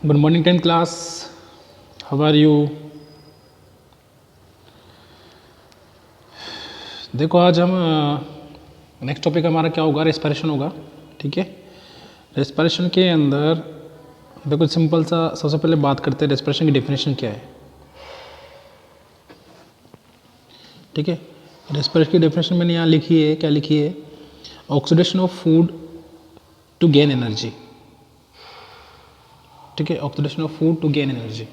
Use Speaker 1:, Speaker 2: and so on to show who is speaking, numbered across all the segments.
Speaker 1: Good morning 10th class, how are you. देखो आज हम नेक्स्ट टॉपिक हमारा क्या होगा, रेस्पिरेशन होगा। ठीक है, रेस्पिरेशन के अंदर देखो सिंपल सा सबसे पहले बात करते हैं रेस्पिरेशन की डेफिनेशन क्या है। ठीक है, रेस्पिरेशन की डेफिनेशन मैंने यहाँ लिखी है, क्या लिखी है, oxidation of food to gain energy. ठीक है, oxidation of food to gain energy.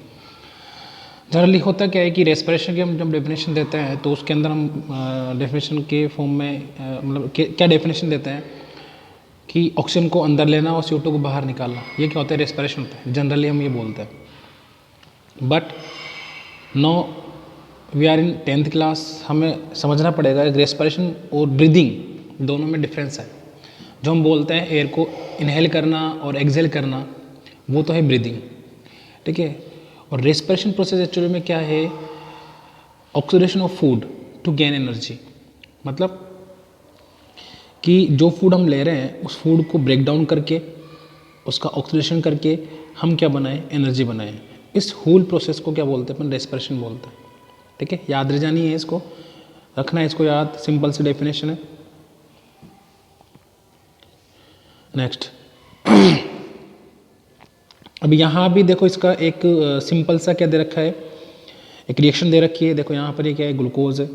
Speaker 1: Generally होता क्या है कि रेस्पिरेशन की हम जब डेफिनेशन देते हैं तो उसके अंदर हम डेफिनेशन के फॉर्म में मतलब क्या डेफिनेशन देते हैं कि ऑक्सीजन को अंदर लेना और CO2 को बाहर निकालना, ये क्या होता है रेस्पिरेशन होता है। जनरली हम ये बोलते हैं, but no we are in 10th class, हमें समझना पड़ेगा रेस्पिरेशन और ब्रीदिंग दोनों में डिफरेंस है। जो हम बोलते हैं एयर को इनहेल करना और एक्सहेल करना, वो तो है ब्रीदिंग। ठीक है, और रेस्पिरेशन प्रोसेस एक्चुअली में क्या है, oxidation of food to gain energy. मतलब कि जो फूड हम ले रहे हैं उस फूड को ब्रेक डाउन करके उसका ऑक्सीडेशन करके हम क्या बनाएं, एनर्जी बनाएं। इस होल प्रोसेस को क्या बोलते हैं, अपन रेस्पिरेशन बोलते हैं। ठीक है, याद रह जानी है, इसको रखना है, इसको याद, सिंपल सी डेफिनेशन है। नेक्स्ट अब यहाँ भी देखो इसका एक सिंपल सा क्या दे रखा है, एक रिएक्शन दे रखी है। देखो यहाँ पर ये क्या है, ग्लूकोज है,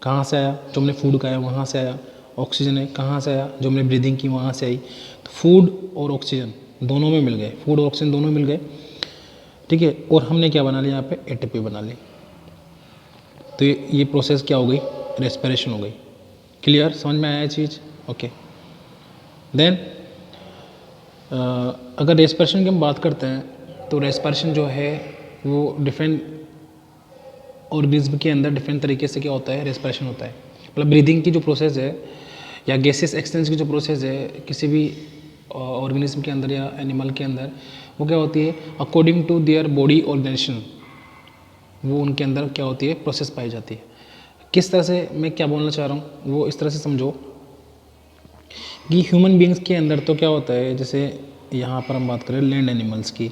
Speaker 1: कहाँ से आया, जो हमने फूड खाया वहाँ से आया। ऑक्सीजन है, कहाँ से आया, जो हमने ब्रीदिंग की वहाँ से आई। तो फूड और ऑक्सीजन दोनों में मिल गए, फूड और ऑक्सीजन दोनों मिल गए। ठीक है, और हमने क्या बना लिया यहाँ पे, ATP बना ली। तो ये प्रोसेस क्या हो गई, रेस्पिरेशन हो गई। क्लियर, समझ में आया ये चीज़। ओके, देन अगर रेस्पिरेशन की हम बात करते हैं तो रेस्पिरेशन जो है वो डिफरेंट ऑर्गेनिज्म के अंदर डिफरेंट तरीके से क्या होता है, रेस्पिरेशन होता है। मतलब ब्रीदिंग की जो प्रोसेस है या गैसेस एक्सचेंज की जो प्रोसेस है किसी भी ऑर्गेनिज्म के अंदर या एनिमल के अंदर, वो क्या होती है, according to their body organisation, वो उनके अंदर क्या होती है, प्रोसेस पाई जाती है। किस तरह से, मैं क्या बोलना चाह रहा हूँ वो इस तरह से समझो कि ह्यूमन बींग्स के अंदर तो क्या होता है, जैसे यहाँ पर हम बात करें लैंड एनिमल्स की,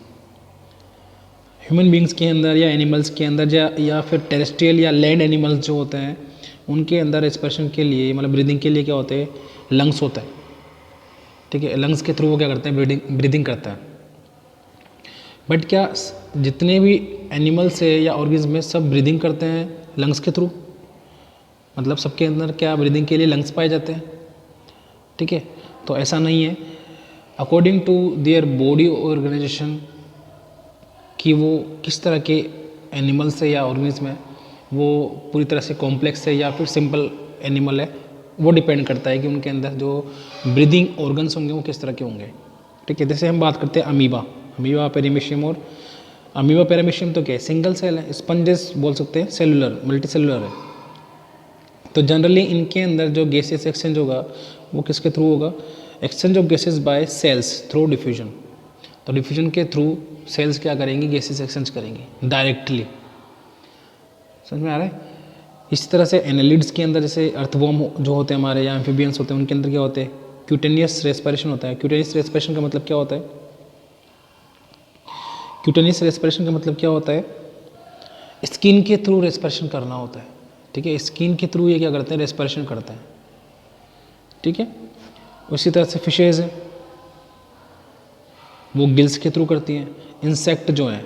Speaker 1: ह्यूमन बींग्स के अंदर या एनिमल्स के अंदर या फिर टेरेस्ट्रियल या लैंड एनिमल्स जो होते हैं उनके अंदर रेस्पिरेशन के लिए, मतलब ब्रीदिंग के लिए क्या होते हैं, लंग्स होता है। ठीक है, लंग्स के थ्रू वो क्या करते हैं, ब्रीदिंग करता है। बट क्या जितने भी एनिमल्स है या ऑर्गेनिज्म में सब ब्रीदिंग करते हैं लंग्स के थ्रू, मतलब सबके अंदर क्या ब्रीदिंग के लिए लंग्स पाए जाते हैं। ठीक है, तो ऐसा नहीं है। According to their body organisation कि वो किस तरह के एनिमल्स है या ऑर्गेनिज्म है, वो पूरी तरह से कॉम्प्लेक्स है या फिर सिंपल एनिमल है, वो डिपेंड करता है कि उनके अंदर जो ब्रीदिंग ऑर्गन्स होंगे वो किस तरह के होंगे। ठीक है, जैसे हम बात करते हैं अमीबा पेरीमीशियम, और अमीबा पेरीमीशियम तो क्या है, सिंगल सेल है। स्पंजेस बोल सकते हैं सेलुलर, मल्टी सेलुलर है। तो जनरली इनके अंदर जो गैसेस एक्सचेंज होगा वो किसके थ्रू होगा, exchange of gases by cells through diffusion. तो डिफ्यूजन के थ्रू सेल्स क्या करेंगी, गैसेस एक्सचेंज करेंगी डायरेक्टली। समझ में आ रहा है। इसी तरह से एनालिड्स के अंदर जैसे अर्थवॉर्म जो होते हैं हमारे, या एम्फीबियंस होते हैं, उनके अंदर क्या होते हैं, क्यूटेनियस रेस्पिरेशन होता है। क्यूटेनियस रेस्पिरेशन का मतलब क्या होता है, क्यूटेनियस रेस्पिरेशन का मतलब क्या होता है, स्किन के थ्रू रेस्पिरेशन करना होता है। ठीक है, स्किन के थ्रू ये क्या करते हैं, रेस्पिरेशन करते हैं। ठीक है, उसी तरह से फिशेज है, वो गिल्स के थ्रू करती हैं। इंसेक्ट जो हैं,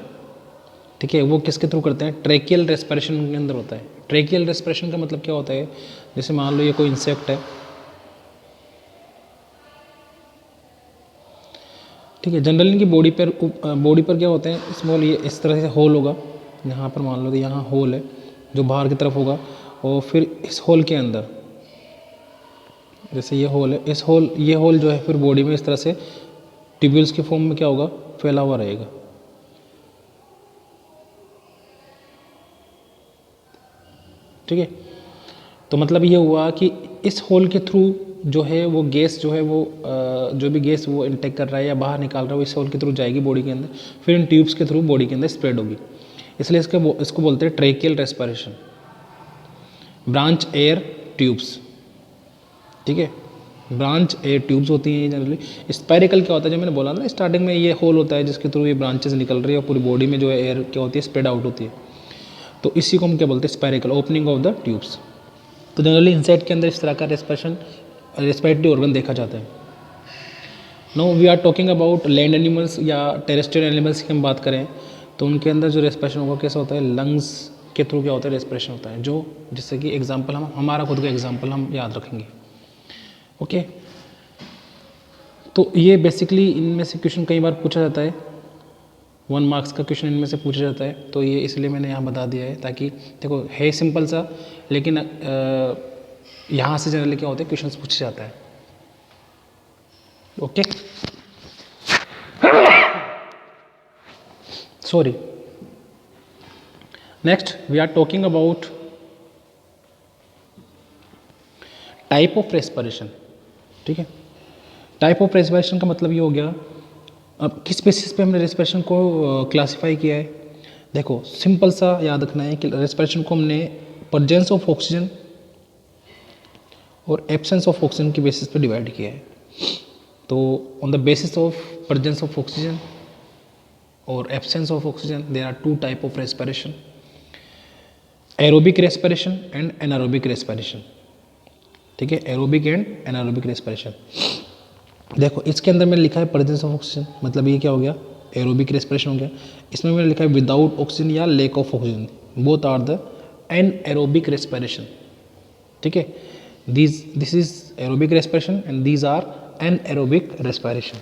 Speaker 1: ठीक है, वो किसके थ्रू करते हैं, ट्रैकियल रेस्पिरेशन के अंदर होता है। ट्रैकियल रेस्पिरेशन का मतलब क्या होता है, जैसे मान लो ये कोई इंसेक्ट है, ठीक है, जनरली इनकी बॉडी पर क्या होते हैं, स्मॉल, ये इस तरह से होल होगा, यहाँ पर मान लो तो यहाँ होल है जो बाहर की तरफ होगा, और फिर इस होल के अंदर जैसे ये होल है, ये होल जो है फिर बॉडी में इस तरह से ट्यूब्यूल्स के फॉर्म में क्या होगा, फैला हुआ रहेगा। ठीक है, तो मतलब ये हुआ कि इस होल के थ्रू जो है वो गैस जो है वो जो भी गैस वो इनटेक कर रहा है या बाहर निकाल रहा है वो इस होल के थ्रू जाएगी बॉडी के अंदर, फिर इन ट्यूब्स के थ्रू बॉडी के अंदर स्प्रेड होगी। इसलिए इसको बोलते हैं tracheal respiration, branch air tubes. ठीक है, ब्रांच एयर ट्यूब्स होती हैं जनरली। स्पायरिकल क्या होता है, जो मैंने बोला ना स्टार्टिंग में, ये होल होता है जिसके थ्रू ये ब्रांचेस निकल रही है और पूरी बॉडी में जो है एयर क्या होती है स्प्रेड आउट होती है, तो इसी को हम क्या बोलते हैं स्पायरिकल, ओपनिंग ऑफ द ट्यूब्स। तो जनरली इंसेक्ट के अंदर इस तरह का रेस्पिरेटरी ऑर्गन देखा जाता है। No we are talking about land animals या टेरेस्ट्रियल एनिमल्स की हम बात करें तो उनके अंदर जो रेस्पिरेशन होगा कैसा होता है, लंग्स के थ्रू क्या होता है रेस्पिरेशन होता है, जो जिससे कि एग्जांपल हम हमारा खुद का एग्जांपल हम याद रखेंगे। ओके तो ये बेसिकली इनमें से क्वेश्चन कई बार पूछा जाता है, 1 मार्क्स का क्वेश्चन इनमें से पूछा जाता है, तो ये इसलिए मैंने यहाँ बता दिया है ताकि देखो है सिंपल सा, लेकिन यहाँ से जनरली क्या होता है क्वेश्चन पूछा जाता है। Okay sorry, next we are talking about type of respiration. ठीक है, टाइप ऑफ रेस्पिरेशन का मतलब ये हो गया, अब किस बेसिस पे हमने रेस्पिरेशन को क्लासिफाई किया है। देखो सिंपल सा याद रखना है कि रेस्पिरेशन को हमने प्रेजेंस ऑफ ऑक्सीजन और एब्सेंस ऑफ ऑक्सीजन की बेसिस पे डिवाइड किया है। तो on the basis of presence of oxygen और absence of oxygen there are 2 type of respiration, aerobic respiration and anaerobic respiration. ठीक है, एरोबिक एंड एनारोबिक रेस्पिरेशन। देखो इसके अंदर मैंने लिखा है प्रेजेंस ऑफ ऑक्सीजन, मतलब ये क्या हो गया एरोबिक रेस्पिरेशन हो गया। इसमें मैंने लिखा है विदाउट ऑक्सीजन या lack of oxygen, both are the anaerobic respiration. ठीक है, this is aerobic respiration and these are anaerobic respiration.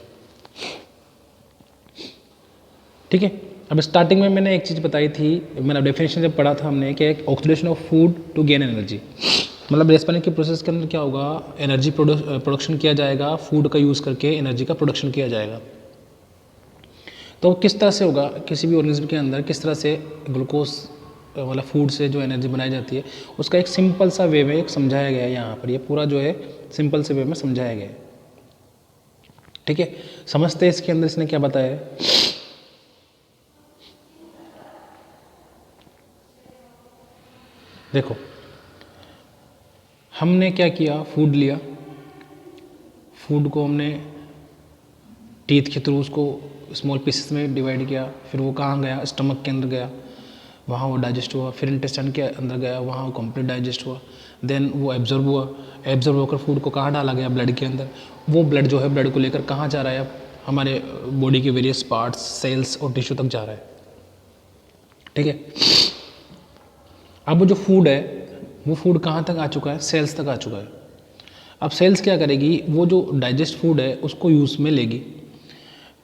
Speaker 1: ठीक है, अब स्टार्टिंग में मैंने एक चीज़ बताई थी, मैंने डेफिनेशन जब पढ़ा था हमने कि oxidation of food to gain energy, मतलब रेस्पिरेशन के प्रोसेस के अंदर क्या होगा, एनर्जी प्रोडक्शन किया जाएगा, फूड का यूज़ करके एनर्जी का प्रोडक्शन किया जाएगा। तो किस तरह से होगा किसी भी ऑर्गेनिज्म के अंदर, किस तरह से ग्लूकोज वाला फूड से जो एनर्जी बनाई जाती है, उसका एक सिंपल सा वे में समझाया गया है यहाँ पर। ये पूरा जो है सिंपल से वे में समझाया गया है। ठीक है, समझते हैं इसके अंदर इसने क्या बताया है। देखो हमने क्या किया, फूड लिया, फूड को हमने टीथ के थ्रू उसको स्मॉल पीसेस में डिवाइड किया, फिर वो कहाँ गया, स्टमक के अंदर गया, वहाँ वो डाइजेस्ट हुआ, फिर इंटेस्टाइन के अंदर गया, वहाँ वो कंप्लीट डाइजेस्ट हुआ, देन वो एब्जॉर्ब हुआ, एब्जॉर्ब होकर फूड को कहाँ डाला गया, ब्लड के अंदर। वो ब्लड जो है ब्लड को लेकर कहाँ जा रहा है, अब हमारे बॉडी के वेरियस पार्ट्स, सेल्स और टिश्यू तक जा रहा है। ठीक है, अब वो जो फूड है वो फूड कहाँ तक आ चुका है, सेल्स तक आ चुका है। अब सेल्स क्या करेगी, वो जो डाइजेस्ट फूड है उसको यूज़ में लेगी।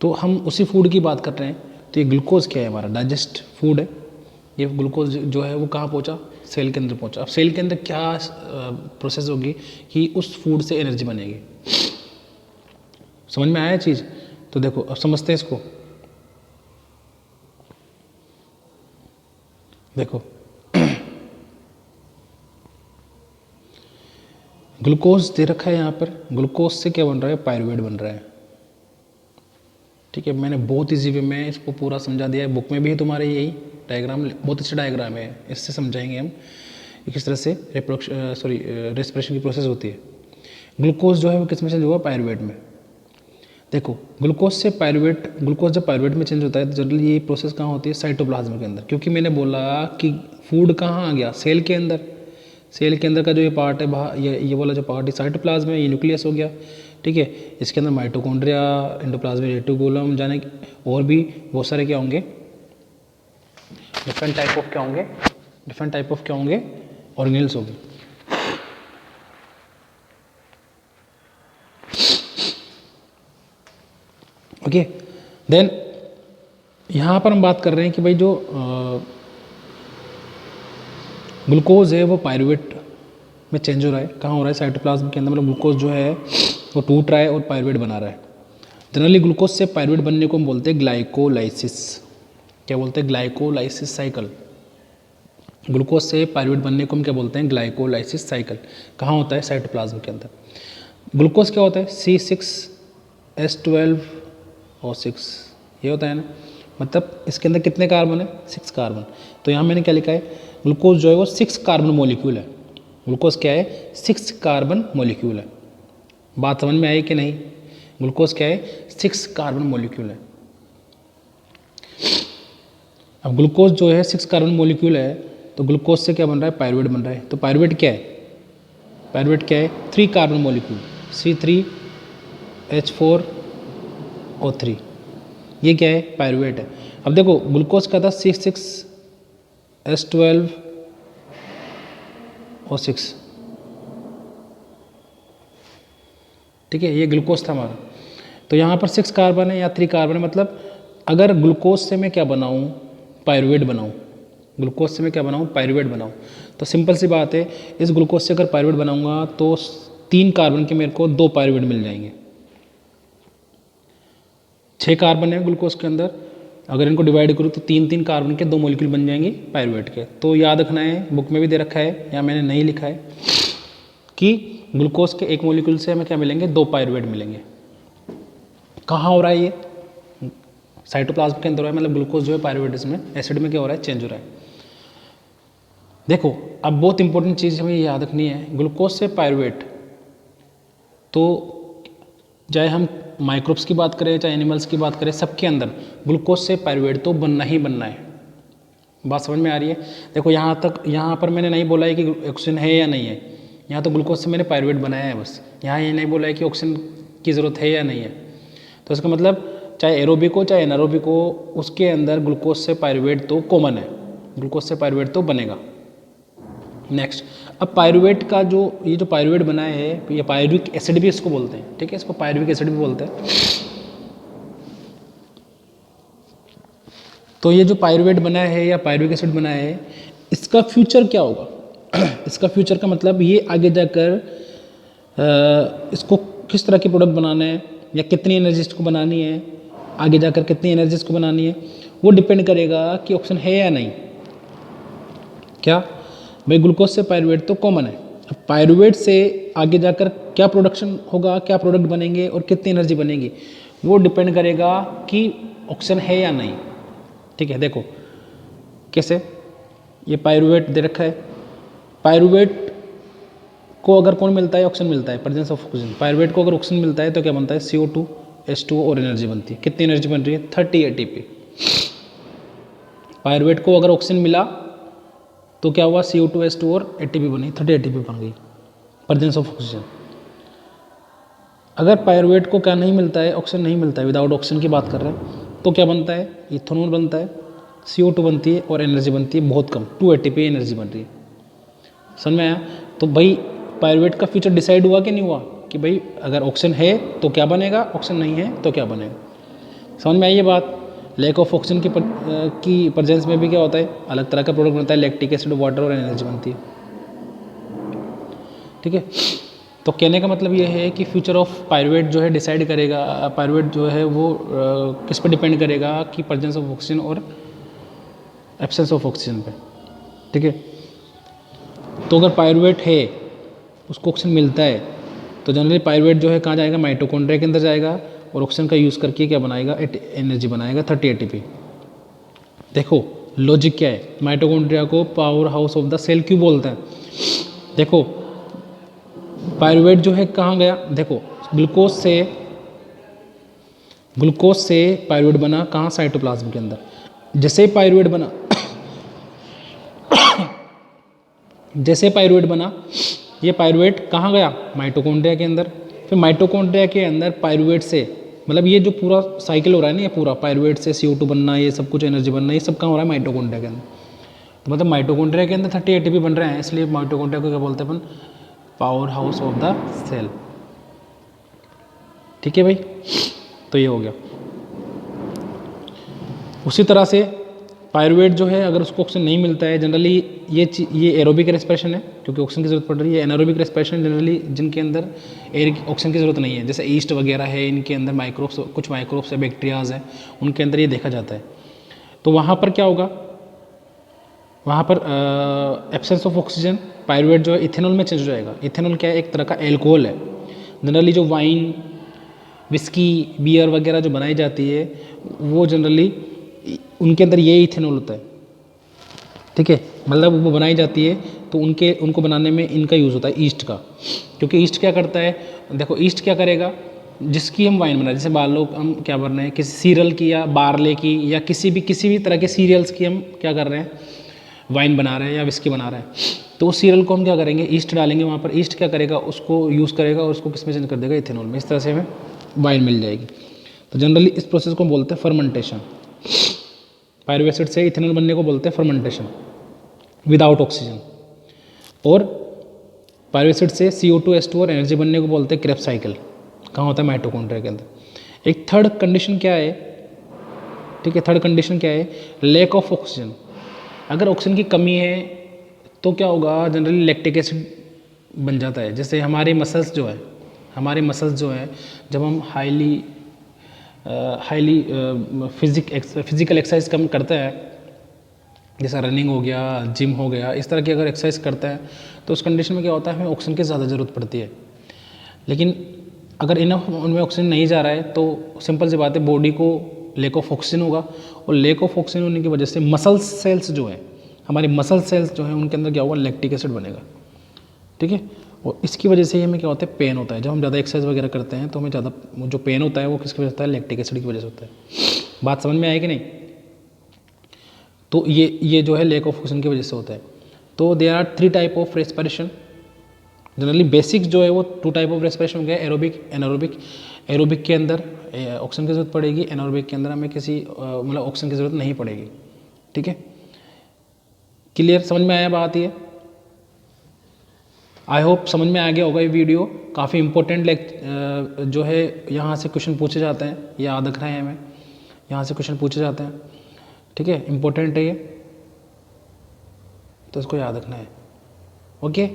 Speaker 1: तो हम उसी फूड की बात कर रहे हैं, तो ये ग्लूकोज क्या है, हमारा डाइजेस्ट फूड है। ये ग्लूकोज जो है वो कहाँ पहुँचा, सेल के अंदर पहुँचा। अब सेल के अंदर क्या प्रोसेस होगी कि उस फूड से एनर्जी बनेगी। समझ में आया चीज़? तो देखो अब समझते हैं इसको। देखो ग्लूकोज दे रखा है यहाँ पर, ग्लूकोज से क्या बन रहा है, पायरुवेट बन रहा है। ठीक है, मैंने बहुत ईजी वे में इसको पूरा समझा दिया है, बुक में भी है तुम्हारे यही डायग्राम, बहुत अच्छा डायग्राम है, इससे समझाएंगे हम किस तरह से रेस्पिरेशन की प्रोसेस होती है। ग्लूकोज जो है वो किस में चेंज हुआ, पायरुवेट में। देखो ग्लूकोज से पायरुवेट, ग्लूकोज जब पायरुवेट में चेंज होता है तो जनरली ये प्रोसेस कहाँ होती है, साइटोप्लाज्म के अंदर। क्योंकि मैंने बोला कि फूड कहाँ आ गया, सेल के अंदर। सेल के अंदर का जो ये पार्ट है बाहर, ये वाला जो पार्ट है साइटोप्लाज्म है, ये न्यूक्लियस हो गया। ठीक है, इसके अंदर माइटोकॉन्ड्रिया, एंडोप्लाज्मिक रेटिकुलम, जाने और भी बहुत सारे क्या होंगे, डिफरेंट टाइप ऑफ क्या होंगे ऑर्गेनेल्स होंगे। ओके, देन यहाँ पर हम बात कर रहे हैं कि भाई जो ग्लूकोज है वो पायरुवेट में चेंज हो रहा है। कहाँ हो रहा है, साइटोप्लाज्म के अंदर। मतलब ग्लूकोज जो है वो टूट रहा है और पायरुवेट बना रहा है। जनरली ग्लूकोज से पायरुवेट बनने को हम बोलते हैं ग्लाइकोलाइसिस। क्या बोलते हैं, ग्लाइकोलाइसिस साइकिल। ग्लूकोज से पायरुवेट बनने को हम क्या बोलते हैं, ग्लाइकोलाइसिस साइकिल। कहाँ होता है, साइटोप्लाज्म के अंदर। ग्लूकोज क्या होता है, C6H12O6 ये होता है ना। मतलब इसके अंदर कितने कार्बन है, 6 कार्बन। तो यहाँ मैंने क्या लिखा है, ग्लूकोज जो है वो 6 कार्बन मॉलिक्यूल है। ग्लूकोज क्या है, 6 कार्बन मॉलिक्यूल है। बात समझ में आई कि नहीं? ग्लूकोज क्या है? 6 कार्बन मॉलिक्यूल है। अब ग्लूकोज जो है 6 कार्बन मॉलिक्यूल है, तो ग्लूकोज से क्या बन रहा है? पायरुवेट बन रहा है। तो पायरुवेट क्या है? पायरुवेट क्या है? 3 कार्बन मॉलिक्यूल, C3H4O3, ये क्या है? पायरुवेट है। अब देखो ग्लूकोज का था C6H12O6, ठीक है, ये ग्लूकोज था हमारा। तो यहाँ पर 6 कार्बन है या 3 कार्बन है, मतलब अगर ग्लूकोज से मैं क्या बनाऊँ? पायरुवेट बनाऊँ। ग्लूकोज से मैं क्या बनाऊँ? पायरुवेट बनाऊँ। तो सिंपल सी बात है, इस ग्लूकोज से अगर पायरुवेट बनाऊँगा तो 3 कार्बन के मेरे को 2 पायरुवेट मिल जाएंगे। 6 कार्बन है ग्लूकोज के अंदर, अगर इनको डिवाइड करूँ तो 3 कार्बन के 2 मॉलिक्यूल बन जाएंगे पायरुवेट के। तो याद रखना है, बुक में भी दे रखा है या मैंने नहीं लिखा है कि ग्लूकोज के एक मॉलिक्यूल से हमें क्या मिलेंगे? 2 पायरुवेट मिलेंगे। कहाँ हो रहा है ये? साइटोप्लाज्म के अंदर हो रहा है, मतलब ग्लूकोज जो है पायरुवेट इसमें एसिड में क्या हो रहा है? चेंज हो रहा है। देखो अब बहुत इंपॉर्टेंट चीज़ हमें याद रखनी है, ग्लूकोज से पायरुवेट, तो चाहे हम माइक्रोब्स की बात करें चाहे एनिमल्स की बात करें, सबके अंदर ग्लूकोज से पायरुवेट तो बनना ही बनना है। बात समझ में आ रही है? देखो यहाँ पर मैंने नहीं बोला है कि ऑक्सीजन है या नहीं है, यहाँ तो ग्लूकोज से मैंने पायरुवेट बनाया है बस। यहाँ ये नहीं बोला है कि ऑक्सीजन की ज़रूरत है या नहीं है। तो इसका मतलब चाहे एरोबिक हो चाहे एनारोबिक हो, उसके अंदर ग्लूकोज से पायरुवेट तो कॉमन है, ग्लूकोज से पायरुवेट तो बनेगा। नेक्स्ट, अब पायरुवेट का जो ये जो पायरुवेट बना है, ये पायरुविक एसिड भी इसको बोलते हैं, ठीक है, इसको पायरुविक एसिड भी बोलते हैं। तो ये जो पायरुवेट बना है या पायरुविक एसिड बना है, इसका फ्यूचर क्या होगा? इसका फ्यूचर का मतलब ये आगे जाकर इसको किस तरह के प्रोडक्ट बनाना है या कितनी एनर्जी इसको बनानी है, आगे जाकर कितनी एनर्जी इसको बनानी है, वो डिपेंड करेगा कि ऑक्सीजन है या नहीं। क्या भाई? ग्लूकोज से पायरुवेट तो कॉमन है, अब पायरुवेट से आगे जाकर क्या प्रोडक्शन होगा, क्या प्रोडक्ट बनेंगे और कितनी एनर्जी बनेगी, वो डिपेंड करेगा कि ऑक्सीजन है या नहीं। ठीक है, देखो कैसे, ये पायरुवेट दे रखा है, पायरुवेट को अगर कौन मिलता है? ऑक्सीजन मिलता है, प्रेजेंस ऑफ ऑक्सीजन। पायरुवेट को अगर ऑक्सीजन मिलता है तो क्या बनता है? CO2 H2O और एनर्जी बनती है। कितनी एनर्जी बन रही है? 30 ATP। पायरुवेट को अगर ऑक्सीजन मिला तो क्या हुआ? CO2 H2O और ATP बनी, 30 ATP बन गई, प्रेजेंस ऑफ ऑक्सीजन। अगर पायरुवेट को क्या नहीं मिलता है? ऑक्सीजन नहीं मिलता है, विदाउट ऑक्सीजन की बात कर रहे हैं, तो क्या बनता है? इथेनॉल बनता है, CO2 बनती है और एनर्जी बनती है बहुत कम, 2 ATP एनर्जी बन रही है। समझ में आया? तो भाई पायरुवेट का फ्यूचर डिसाइड हुआ कि नहीं हुआ कि भाई अगर ऑक्सीजन है तो क्या बनेगा, ऑक्सीजन नहीं है तो क्या बनेगा। समझ में आई ये बात? लैक ऑफ ऑक्सीजन की प्रेजेंस में भी क्या होता है? अलग तरह का प्रोडक्ट बनता है, लैक्टिक एसिड, वाटर और एनर्जी बनती है। ठीक है, तो कहने का मतलब ये है कि फ्यूचर ऑफ पायरुवेट जो है डिसाइड करेगा, पायरुवेट जो है वो किस पर डिपेंड करेगा कि प्रेजेंस ऑफ ऑक्सीजन और एब्सेंस ऑफ ऑक्सीजन पे। ठीक है, तो अगर पायरुवेट है, उसको ऑक्सीजन मिलता है, तो जनरली पायरुवेट जो है कहाँ जाएगा? माइटोकॉन्ड्रिया के अंदर जाएगा और ऑक्सीजन का यूज़ करके क्या बनाएगा? एनर्जी बनाएगा, 30 ATP। देखो लॉजिक क्या है, माइटोकॉन्ड्रिया को power house of the cell क्यों बोलते हैं? देखो पायरुवेट जो है कहाँ गया? देखो ग्लूकोज से पायरुवेट बना कहाँ? साइटोप्लाज्म के अंदर। जैसे पायरुवेट बना जैसे पायरुवेट बना, ये पायरुवेट कहाँ गया? माइटोकॉन्ड्रिया के अंदर। फिर माइटोकॉन्ड्रिया के अंदर पायरुवेट से, मतलब ये जो पूरा साइकिल हो रहा है ना, ये पूरा पायरुवेट से CO2 बनना, ये सब कुछ एनर्जी बनना, ये सब कहाँ हो रहा है? माइटोकॉन्ड्रिया के अंदर। तो मतलब माइटोकॉन्ड्रिया के अंदर 30 ATP बन रहे हैं, इसलिए माइटोकॉन्ड्रिया को क्या बोलते हैं अपन? Power house of the cell. ठीक है भाई, तो ये हो गया। उसी तरह से पायरुवेट जो है अगर उसको ऑक्सीजन नहीं मिलता है, जनरली ये एरोबिक रेस्पिरेशन है क्योंकि ऑक्सीजन की जरूरत पड़ रही है। एनारोबिक रेस्पिरेशन जनरली जिनके अंदर ऑक्सीजन की जरूरत नहीं है, जैसे ईस्ट वगैरह है, इनके अंदर माइक्रोब्स, कुछ माइक्रोब्स है, बैक्टीरियाज है, उनके अंदर ये देखा जाता है। तो वहाँ पर क्या होगा? वहाँ पर एब्सेंस ऑफ ऑक्सीजन, पायरुवेट जो है इथेनॉल में चेंज हो जाएगा। इथेनॉल क्या है? एक तरह का एल्कोहल है। जनरली जो वाइन, विस्की, बियर वगैरह जो बनाई जाती है, वो जनरली उनके अंदर ये इथेनॉल होता है। ठीक है, मतलब वो बनाई जाती है तो उनको बनाने में इनका यूज़ होता है ईस्ट का, क्योंकि ईस्ट क्या करता है, देखो ईस्ट क्या करेगा, जिसकी हम वाइन बना रहे हैं, जैसे मान लो हम क्या बन रहे हैं, किसी सीरियल की या बारले की या किसी भी तरह के सीरियल्स की हम क्या कर रहे हैं, वाइन बना रहे हैं या विस्की बना रहे हैं, तो उस सीरियल को हम क्या करेंगे, ईस्ट डालेंगे वहाँ पर, ईस्ट क्या करेगा, उसको यूज़ करेगा और उसको किस में चेंज कर देगा, इथेनॉल में, इस तरह से हमें वाइन मिल जाएगी। तो जनरली इस प्रोसेस को बोलते हैं फर्मेंटेशन। पायरुवेट एसिड से इथेनॉल बनने को बोलते हैं फर्मेंटेशन विदाउट ऑक्सीजन। और पायरुवेट एसिड से CO2H2 और एनर्जी बनने को बोलते हैं क्रेब्स साइकिल। कहाँ होता है, माइटोकॉन्ड्रिया के अंदर। एक थर्ड कंडीशन क्या है, ठीक है, थर्ड कंडीशन क्या है, लैक ऑफ ऑक्सीजन। अगर ऑक्सीजन की कमी है तो क्या होगा, जनरली लैक्टिक एसिड बन जाता है। जैसे हमारे मसल्स जो है जब हम हाईली फिजिकल एक्सरसाइज कम करते हैं, जैसा रनिंग हो गया, जिम हो गया, इस तरह की अगर एक्सरसाइज करता है तो उस कंडीशन में क्या होता है, हमें ऑक्सीजन की ज़्यादा ज़रूरत पड़ती है। लेकिन अगर इनफ उनमें ऑक्सीजन नहीं जा रहा है तो सिंपल सी बात है, बॉडी को लैक ऑफ ऑक्सीजन होगा, और लैक ऑफ ऑक्सीजन होने की वजह से मसल सेल्स जो हैं, हमारे मसल सेल्स जो हैं, उनके अंदर क्या होगा, लैक्टिक एसिड बनेगा, ठीक है। और इसकी वजह से हमें क्या होता है, पेन होता है। जब हम ज़्यादा एक्सरसाइज वगैरह करते हैं तो हमें ज़्यादा जो पेन होता है वो किसकी वजह से होता है, लैक्टिक एसिड की वजह से होता है। बात समझ में आए कि नहीं। तो ये जो है लैक ऑफ ऑक्सीजन की वजह से होता है। तो there are 3 type of respiration. Generally basic जो है वो 2 टाइप ऑफ रेस्पिरेशन हो गया, एरोबिक, एनारोबिक। एरोबिक के अंदर ऑक्सीजन की जरूरत पड़ेगी, एनारोबिक के अंदर हमें किसी मतलब ऑक्सीजन की जरूरत नहीं पड़ेगी, ठीक है। क्लियर, समझ में आया बात ये। आई होप समझ में आ गया होगा ये वीडियो। काफ़ी इंपॉर्टेंट जो है यहाँ से क्वेश्चन पूछे जाते हैं, याद रखना है हमें, यहाँ से क्वेश्चन पूछे जाते हैं, ठीक है, इंपॉर्टेंट है ये, तो इसको याद रखना है। Okay,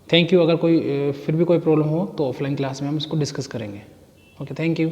Speaker 1: thank you. अगर कोई फिर भी कोई प्रॉब्लम हो तो ऑफलाइन क्लास में हम इसको डिस्कस करेंगे। Okay, thank you.